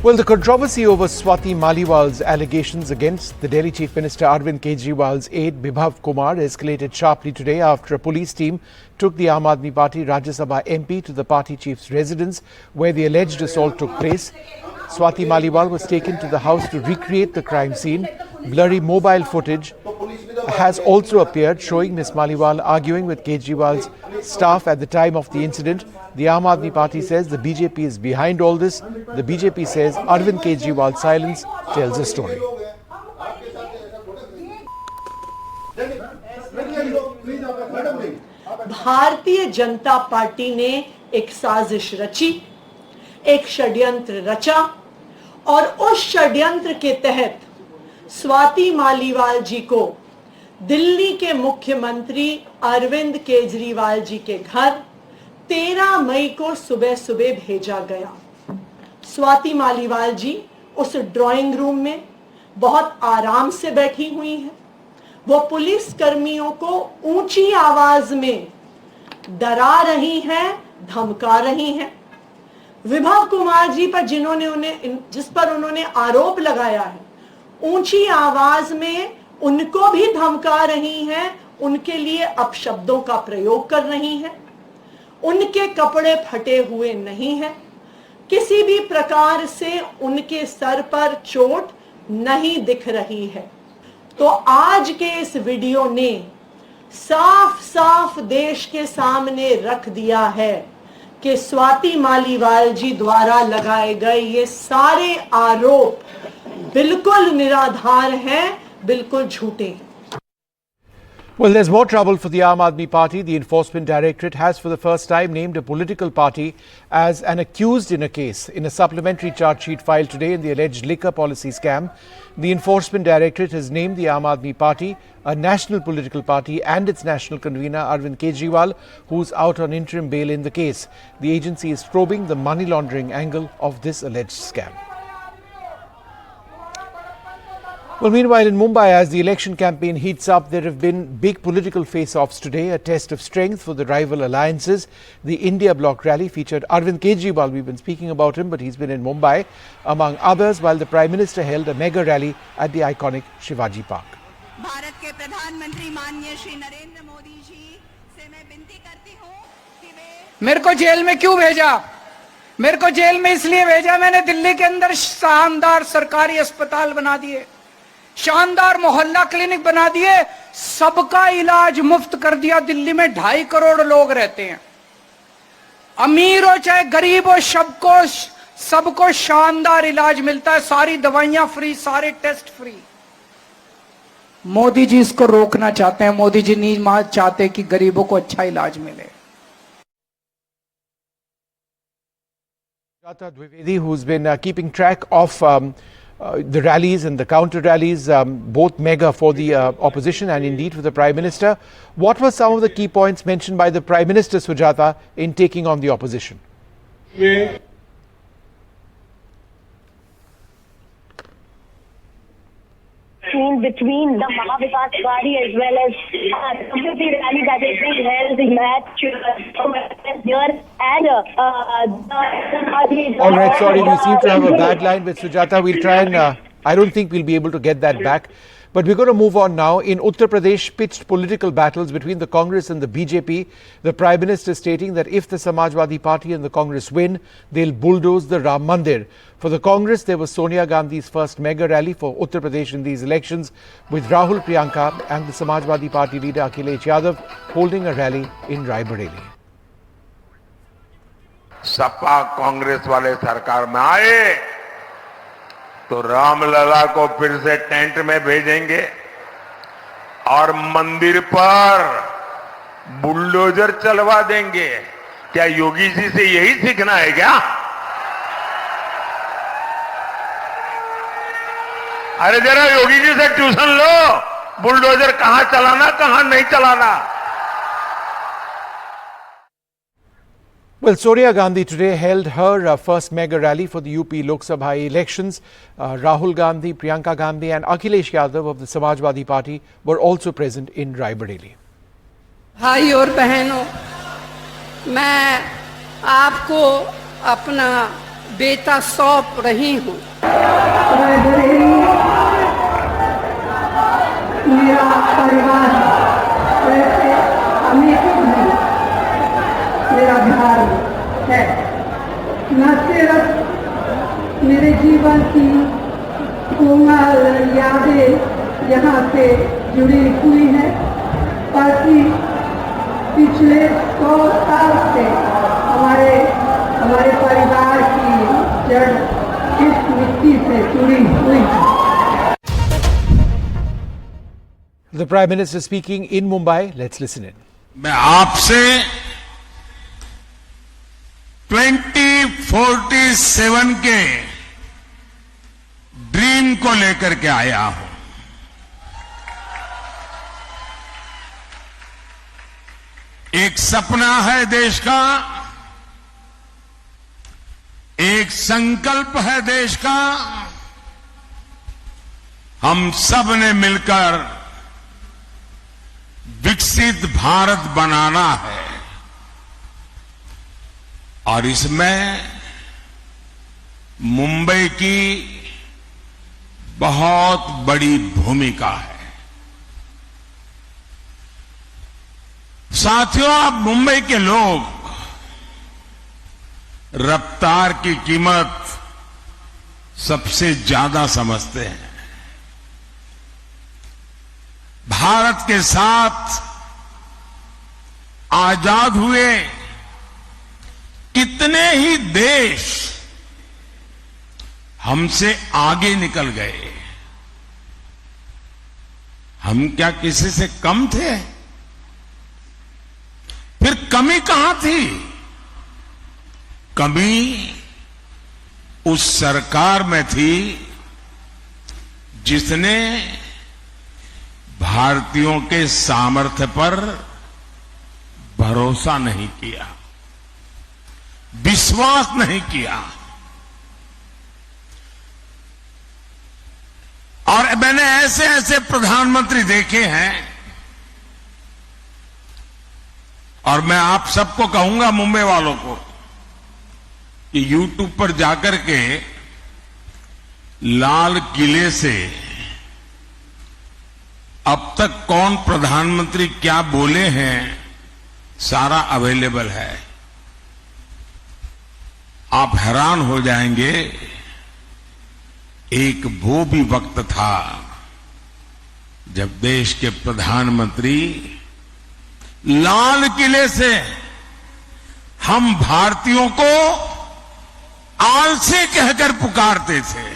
Well, the controversy over Swati Maliwal's allegations against the Delhi Chief Minister Arvind Kejriwal's aide Bibhav Kumar escalated sharply today after a police team took the Aam Aadmi Party Rajya Sabha MP to the party chief's residence where the alleged assault took place. Swati Maliwal was taken to the house to recreate the crime scene. Blurry mobile footage has also appeared showing Ms. Maliwal arguing with Kejriwal's staff at the time of the incident. The Aam Aadmi Party says the BJP is behind all this. The BJP says Arvind Kejriwal's silence tells a story. Bharatiya Janata party ने एक साजिश रची, एक षड्यंत्र रचा और उस षड्यंत्र के तहत स्वाति मालीवाल जी को दिल्ली के मुख्यमंत्री अरविंद केजरीवाल जी के घर 13 मई को सुबह सुबह भेजा गया। स्वाति मालीवाल जी उस ड्राइंग रूम में बहुत आराम से बैठी हुई हैं। वो पुलिस कर्मियों को ऊंची आवाज में डरा रही हैं, धमका रही हैं। विभव कुमार जी पर जिस पर उन्होंने आरोप लगाया है, ऊंची आवाज में उनको भी धमका रही हैं, उनके लिए अपशब्दों का प्रयोग कर रही हैं। उनके कपड़े फटे हुए नहीं हैं, किसी भी प्रकार से उनके सर पर चोट नहीं दिख रही है। तो आज के इस वीडियो ने साफ साफ देश के सामने रख दिया है कि स्वाति मालीवाल जी द्वारा लगाए गए ये सारे आरोप बिल्कुल निराधार हैं, बिल्कुल झूठे हैं। Well, there's more trouble for the Aam Aadmi Party. The Enforcement Directorate has for the first time named a political party as an accused in a case in a supplementary charge sheet filed today in the alleged liquor policy scam. The Enforcement Directorate has named the Aam Aadmi Party a national political party and its national convener Arvind Kejriwal, who's out on interim bail in the case. The agency is probing the money laundering angle of this alleged scam. Well, meanwhile, in Mumbai, as the election campaign heats up, there have been big political face-offs today, a test of strength for the rival alliances. The India Bloc rally featured Arvind Kejriwal. We've been speaking about him, but he's been in Mumbai, among others, while the Prime Minister held a mega rally at the iconic Shivaji Park. Bharat के प्रधानमंत्री माननीय श्री नरेंद्र मोदी जी से मैं विनती करती हूं कि वे मेरे को जेल में क्यों भेजा? मेरे को जेल में इसलिए भेजा, मैंने दिल्ली के अंदर शानदार सरकारी अस्पताल बना दिए, शानदार मोहल्ला क्लिनिक बना दिए, सबका इलाज मुफ्त कर दिया। दिल्ली में 2.5 करोड़ लोग रहते हैं, अमीर हो चाहे गरीब हो, सबको शानदार इलाज मिलता है, सारी दवाइयां फ्री, सारे टेस्ट फ्री। मोदी जी इसको रोकना चाहते हैं। मोदी जी नहीं चाहते कि गरीबों को अच्छा इलाज मिले। Sujata Dwivedi, who's been keeping track of the rallies and the counter rallies, both mega for the opposition and indeed for the Prime Minister. What were some of the key points mentioned by the Prime Minister, Sujata, in taking on the opposition? Between the Mahavikas Party as well as the rally that is being held here and All right, sorry, we seem to have a bad line with Sujata. We'll try and I don't think we'll be able to get that back. But we're going to move on now. In Uttar Pradesh, pitched political battles between the Congress and the BJP. The Prime Minister stating that if the Samajwadi Party and the Congress win, they'll bulldoze the Ram Mandir. For the Congress, there was Sonia Gandhi's first mega rally for Uttar Pradesh in these elections, with Rahul Priyanka and the Samajwadi Party leader Akhilesh Yadav holding a rally in Raebareli. Sapa Congress वाले सरकार में आए तो रामलला को फिर से tent में भेजेंगे और मंदिर पर बुलडोजर चलवा देंगे। क्या योगी जी से यही सीखना है क्या? अरे जरा योगी जी से ट्यूशन लो, बुलडोजर कहां चलाना कहां नहीं चलाना। Well, Sonia Gandhi today held her first mega rally for the UP Lok Sabha elections. Rahul Gandhi, Priyanka Gandhi and Akhilesh Yadav of the Samajwadi Party were also present in Raebareli. भाई और बहनों, मैं आपको अपना बेटा सौंप रही हूँ। मेरा परिवार वैसे अमीर नहीं, मेरा बिहार है। न सिर्फ मेरे जीवन की कोमल यादें यहाँ से जुड़ी हुई हैं, बल्कि पिछले 100 साल से हमारे परिवार की जड़ इस मिट्टी से जुड़ी हुई है। The Prime Minister speaking in Mumbai. Let's listen in. मैं आपसे 2047 के ड्रीम को लेकर के आया हूं। एक सपना है देश का, एक संकल्प है देश का। हम सब ने मिलकर विकसित भारत बनाना है और इसमें मुंबई की बहुत बड़ी भूमिका है। साथियों, आप मुंबई के लोग रफ्तार की कीमत सबसे ज्यादा समझते हैं। भारत के साथ आजाद हुए कितने ही देश हमसे आगे निकल गए। हम क्या किसी से कम थे? फिर कमी कहां थी? कमी उस सरकार में थी जिसने भारतीयों के सामर्थ्य पर भरोसा नहीं किया, विश्वास नहीं किया। और मैंने ऐसे ऐसे प्रधानमंत्री देखे हैं और मैं आप सबको कहूंगा, मुंबई वालों को, कि यूट्यूब पर जाकर के लाल किले से अब तक कौन प्रधानमंत्री क्या बोले हैं सारा अवेलेबल है। आप हैरान हो जाएंगे। एक वो भी वक्त था जब देश के प्रधानमंत्री लाल किले से हम भारतीयों को आलसी कहकर पुकारते थे।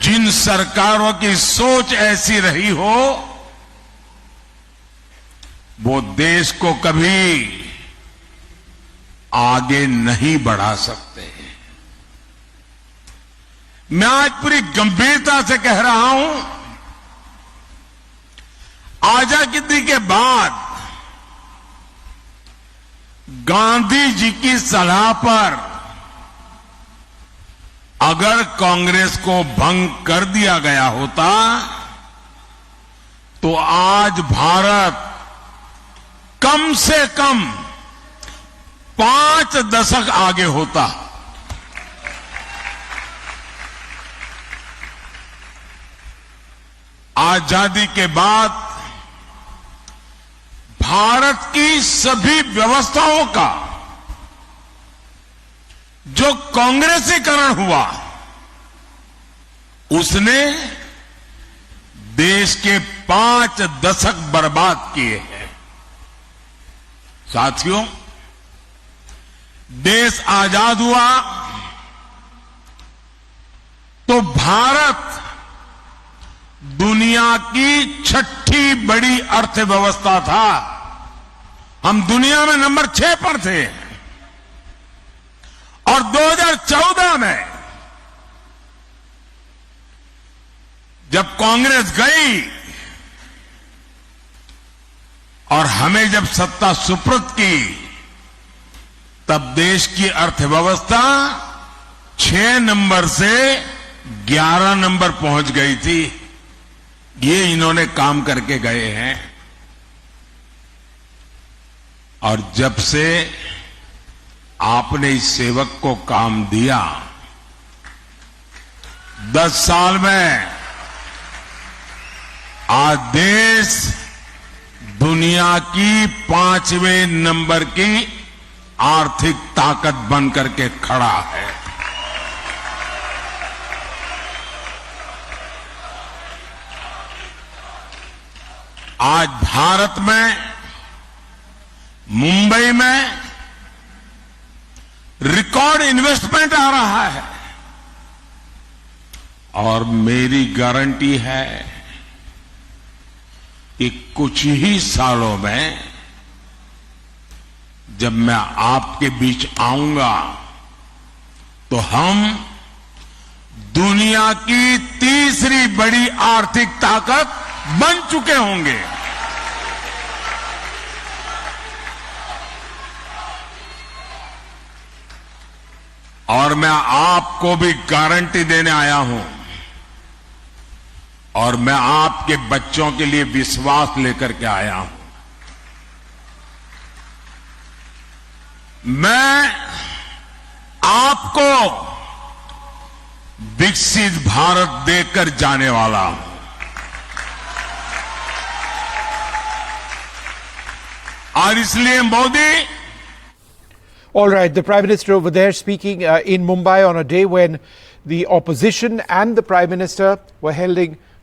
जिन सरकारों की सोच ऐसी रही हो, वो देश को कभी आगे नहीं बढ़ा सकते। मैं आज पूरी गंभीरता से कह रहा हूं, आजादी के बाद गांधी जी की सलाह पर अगर कांग्रेस को भंग कर दिया गया होता तो आज भारत कम से कम 5 दशक आगे होता। आजादी के बाद भारत की सभी व्यवस्थाओं का जो कांग्रेसीकरण हुआ, उसने देश के 5 दशक बर्बाद किए हैं। साथियों, देश आजाद हुआ तो भारत दुनिया की 6ठी बड़ी अर्थव्यवस्था था। हम दुनिया में नंबर 6 पर थे और 2014 में जब कांग्रेस गई और हमें जब सत्ता सुपुर्द की, तब देश की अर्थव्यवस्था 6 नंबर से 11 नंबर पहुंच गई थी। ये इन्होंने काम करके गए हैं। और जब से आपने इस सेवक को काम दिया, 10 साल में आज देश दुनिया की 5वें नंबर की आर्थिक ताकत बनकर के खड़ा है। आज भारत में, मुंबई में रिकॉर्ड इन्वेस्टमेंट आ रहा है और मेरी गारंटी है कि कुछ ही सालों में जब मैं आपके बीच आऊंगा तो हम दुनिया की तीसरी बड़ी आर्थिक ताकत बन चुके होंगे। और मैं आपको भी गारंटी देने आया हूं और मैं आपके बच्चों के लिए विश्वास लेकर के आया हूं। मैं आपको विकसित भारत देकर जाने वाला हूं। और इसलिए Modi All right, the Prime Minister over there speaking in Mumbai on a day when the opposition and the Prime Minister were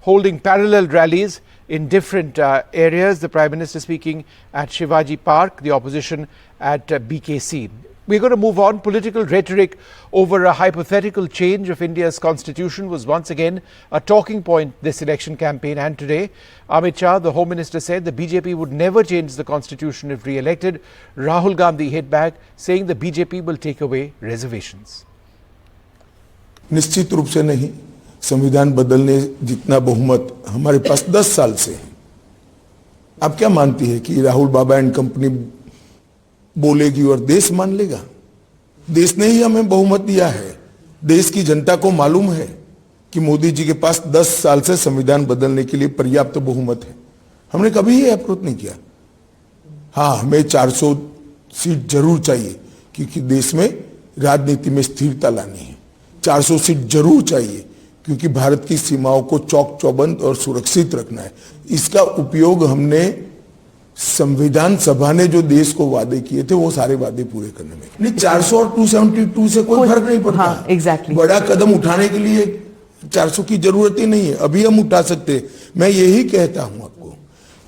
holding parallel rallies in different areas. The Prime Minister speaking at Shivaji Park, the opposition at BKC. We're going to move on. Political rhetoric over a hypothetical change of India's constitution was once again a talking point this election campaign. And today, Amit Shah, the Home Minister, said the BJP would never change the constitution if re-elected. Rahul Gandhi hit back, saying the BJP will take away reservations. निश्चित रूप से नहीं। संविधान बदलने जितना बहुमत हमारे पास 10 साल से है। आप क्या मानती है कि राहुल बाबा एंड कंपनी बोलेगी और देश मान लेगा? देश ने ही हमें बहुमत दिया है। देश की जनता को मालूम है कि मोदी जी के पास 10 साल से संविधान बदलने के लिए पर्याप्त बहुमत है। हमने कभी ये अप्रोच नहीं किया। हाँ, हमें 400 सीट जरूर चाहिए क्योंकि देश में राजनीति में स्थिरता लानी है। 400 सीट जरूर चाहिए क्योंकि भारत की सीमाओं को चौक चौबंद और सुरक्षित रखना है। इसका उपयोग हमने संविधान सभा ने जो देश को वादे किए थे वो सारे वादे पूरे करने में। नहीं, 400 और 272 से कोई फर्क नहीं पड़ता। हाँ, exactly. बड़ा कदम उठाने के लिए 400 की जरूरत ही नहीं है। अभी हम उठा सकते हैं, मैं यही कहता हूं आपको।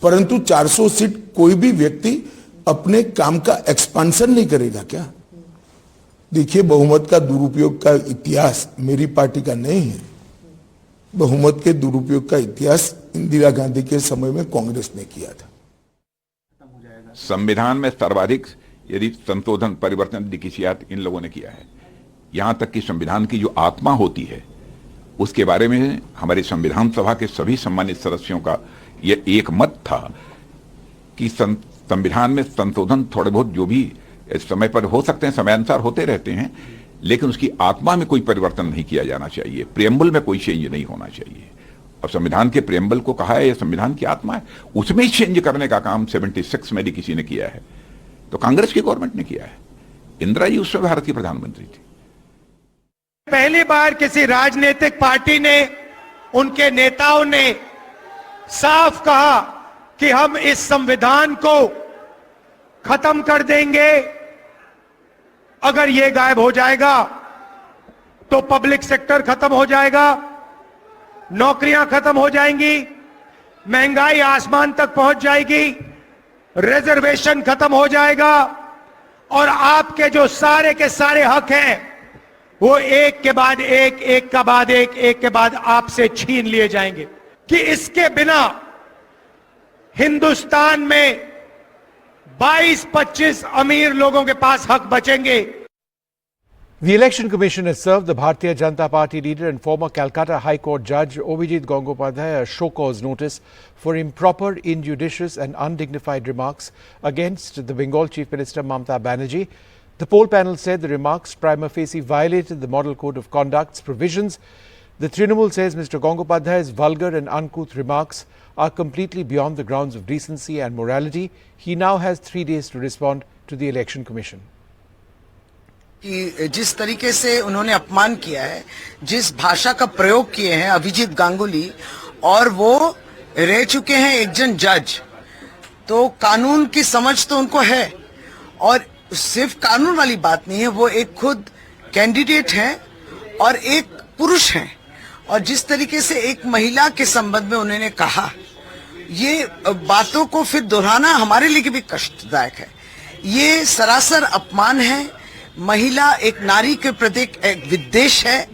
परंतु 400 सीट कोई भी व्यक्ति अपने काम का एक्सपांशन नहीं करेगा क्या? देखिए, बहुमत का दुरुपयोग का इतिहास मेरी पार्टी का नहीं है। बहुमत के दुरुपयोग का इतिहास इंदिरा गांधी के समय में कांग्रेस ने किया था। संविधान में सर्वाधिक यदि संशोधन परिवर्तन किसियात इन लोगों ने किया है। यहां तक कि संविधान की जो आत्मा होती है उसके बारे में हमारी संविधान सभा के सभी सम्मानित सदस्यों का यह एक मत था कि संविधान में संशोधन थोड़े बहुत जो भी समय पर हो सकते हैं, समयानुसार होते रहते हैं, लेकिन उसकी आत्मा में कोई परिवर्तन नहीं किया जाना चाहिए। प्रियम्बल में कोई चेंज नहीं होना चाहिए। और संविधान के प्रियम्बल को कहा है यह संविधान की आत्मा है, उसमें चेंज करने का काम 76 में भी किसी ने किया है तो कांग्रेस की गवर्नमेंट ने किया है। इंदिरा जी उस समय भारत की प्रधानमंत्री थी। पहली बार किसी राजनीतिक पार्टी ने, उनके नेताओं ने साफ कहा कि हम इस संविधान को खत्म कर देंगे। अगर यह गायब हो जाएगा तो पब्लिक सेक्टर खत्म हो जाएगा, नौकरियां खत्म हो जाएंगी, महंगाई आसमान तक पहुंच जाएगी, रिजर्वेशन खत्म हो जाएगा और आपके जो सारे के सारे हक हैं वो एक के बाद एक, एक के बाद एक के बाद आपसे छीन लिए जाएंगे। कि इसके बिना हिंदुस्तान में 22-25 अमीर लोगों के पास हक बचेंगे। The Election Commission has served the Bharatiya Janata Party leader and former Calcutta High Court Judge Obhijit Gangopadhyay a show cause notice for improper, injudicious and undignified remarks against the Bengal Chief Minister Mamata Banerjee. The poll panel said the remarks prima facie violated the Model Code of Conduct's provisions. The Trinamool says Mr. Gangopadhyay's vulgar and uncouth remarks are completely beyond the grounds of decency and morality. He now has 3 days to respond to the Election Commission. कि जिस तरीके से उन्होंने अपमान किया है, जिस भाषा का प्रयोग किए हैं अभिजीत गांगुली, और वो रह चुके हैं एक जन जज, तो कानून की समझ तो उनको है, और सिर्फ कानून वाली बात नहीं है, वो एक खुद कैंडिडेट हैं और एक पुरुष हैं, और जिस तरीके से एक महिला के संबंध में उन्होंने कहा, ये बातों को फिर दोहराना हमारे लिए भी कष्टदायक है। ये सरासर अपमान है, महिला एक नारी के प्रति एक विद्वेष है।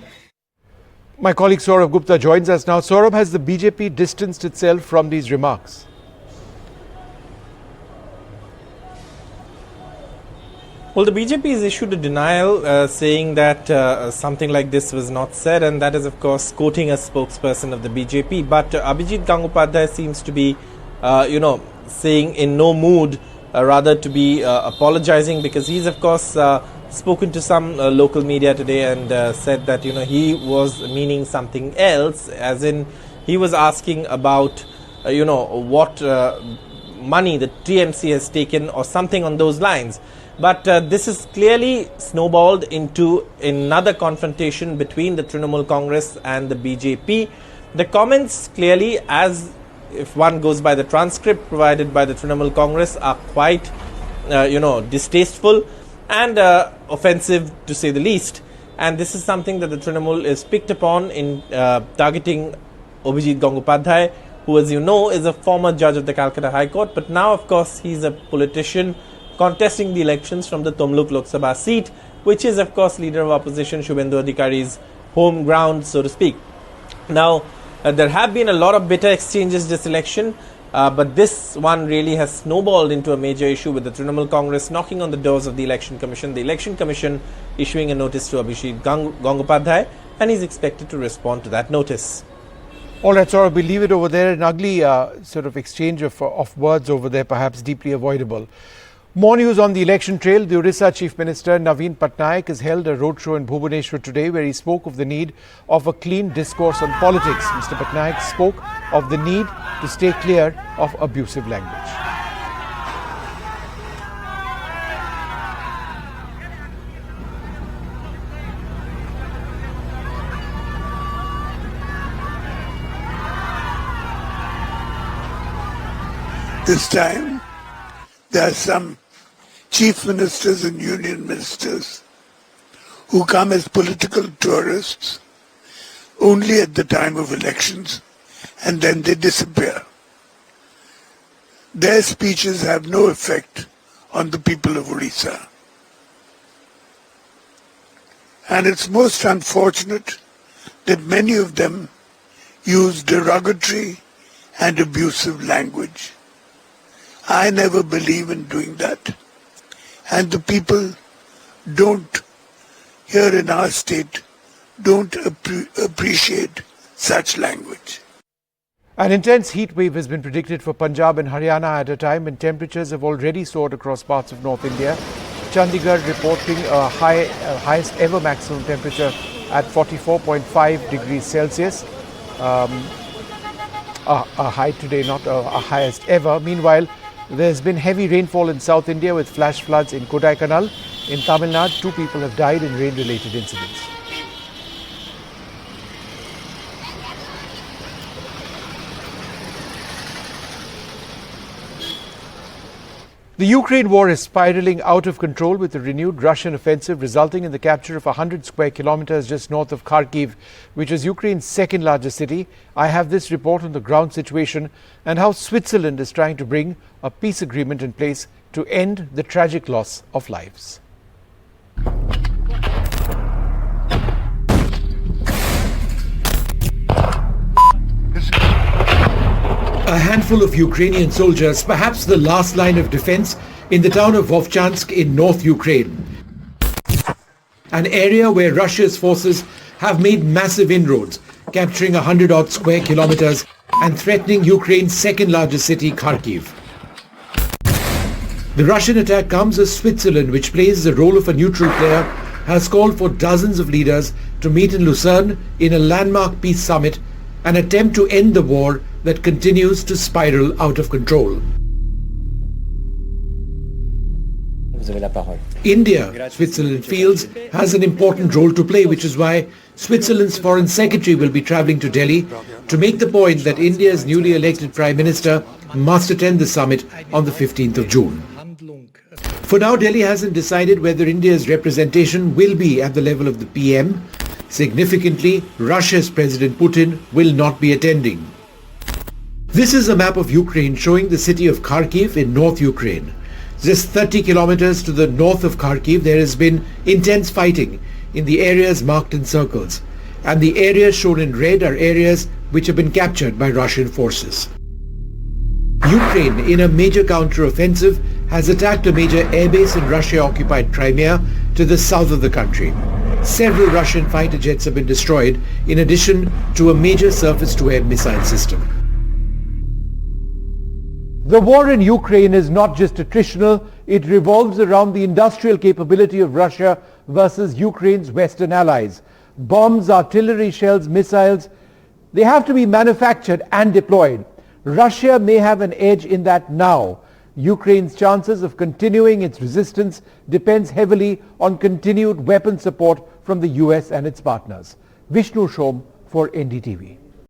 My colleague Saurabh Gupta joins us now. Saurabh, has the BJP distanced itself from these remarks? Well, the BJP has issued a denial saying that something like this was not said, and that is, of course, quoting a spokesperson of the BJP. But Abhijit Gangopadhyay seems to be, saying in no mood, rather to be apologizing, because he's, of course, spoken to some local media today and said that, he was meaning something else, as in he was asking about, what money the TMC has taken or something on those lines. But this is clearly snowballed into another confrontation between the Trinamool Congress and the BJP. The comments clearly, as if one goes by the transcript provided by the Trinamool Congress, are quite, distasteful and offensive, to say the least. And this is something that the Trinamool is picked upon in targeting Abhijit Gangopadhyay, who, as you know, is a former judge of the Calcutta High Court, but now, of course, he's a politician contesting the elections from the Tamluk Lok Sabha seat, which is, of course, leader of opposition Shubhendu Adhikari's home ground, so to speak. Now, there have been a lot of bitter exchanges this election, but this one really has snowballed into a major issue, with the Trinamool Congress knocking on the doors of the Election Commission, the Election Commission issuing a notice to Abhijit Gangopadhyay, and he's expected to respond to that notice. All right, Saurabh, we'll leave it over there. An ugly sort of exchange of words over there, perhaps deeply avoidable. More news on the election trail. The Orissa Chief Minister Naveen Patnaik has held a roadshow in Bhubaneswar today, where he spoke of the need of a clean discourse on politics. Mr. Patnaik spoke of the need to stay clear of abusive language. This time, there are some chief ministers and union ministers who come as political tourists only at the time of elections, and then they disappear. Their speeches have no effect on the people of Orissa. And it's most unfortunate that many of them use derogatory and abusive language. I never believe in doing that. And the people don't, here in our state, don't appreciate such language. An intense heat wave has been predicted for Punjab and Haryana at a time when temperatures have already soared across parts of North India. Chandigarh reporting a highest ever maximum temperature at 44.5 degrees Celsius. A high today, not a highest ever. Meanwhile, there's been heavy rainfall in South India with flash floods in Kodaikanal. In Tamil Nadu, 2 people have died in rain-related incidents. The Ukraine war is spiraling out of control, with a renewed Russian offensive resulting in the capture of 100 square kilometers just north of Kharkiv, which is Ukraine's second largest city. I have this report on the ground situation and how Switzerland is trying to bring a peace agreement in place to end the tragic loss of lives. A handful of Ukrainian soldiers, perhaps the last line of defense, in the town of Vovchansk in North Ukraine. An area where Russia's forces have made massive inroads, capturing 100-odd square kilometers and threatening Ukraine's second largest city, Kharkiv. The Russian attack comes as Switzerland, which plays the role of a neutral player, has called for dozens of leaders to meet in Lucerne in a landmark peace summit, an attempt to end the war that continues to spiral out of control. India, Switzerland feels, has an important role to play, which is why Switzerland's Foreign Secretary will be travelling to Delhi to make the point that India's newly elected Prime Minister must attend the summit on the 15th of June. For now, Delhi hasn't decided whether India's representation will be at the level of the PM. Significantly, Russia's President Putin will not be attending. This is a map of Ukraine showing the city of Kharkiv in North Ukraine. Just 30 kilometers to the north of Kharkiv, there has been intense fighting in the areas marked in circles, and the areas shown in red are areas which have been captured by Russian forces. Ukraine, in a major counter-offensive, has attacked a major airbase in Russia-occupied Crimea to the south of the country. Several Russian fighter jets have been destroyed, in addition to a major surface-to-air missile system. The war in Ukraine is not just attritional, it revolves around the industrial capability of Russia versus Ukraine's Western allies. Bombs, artillery shells, missiles, they have to be manufactured and deployed. Russia may have an edge in that now. Ukraine's chances of continuing its resistance depends heavily on continued weapon support from the US and its partners. Vishnu Shom for NDTV.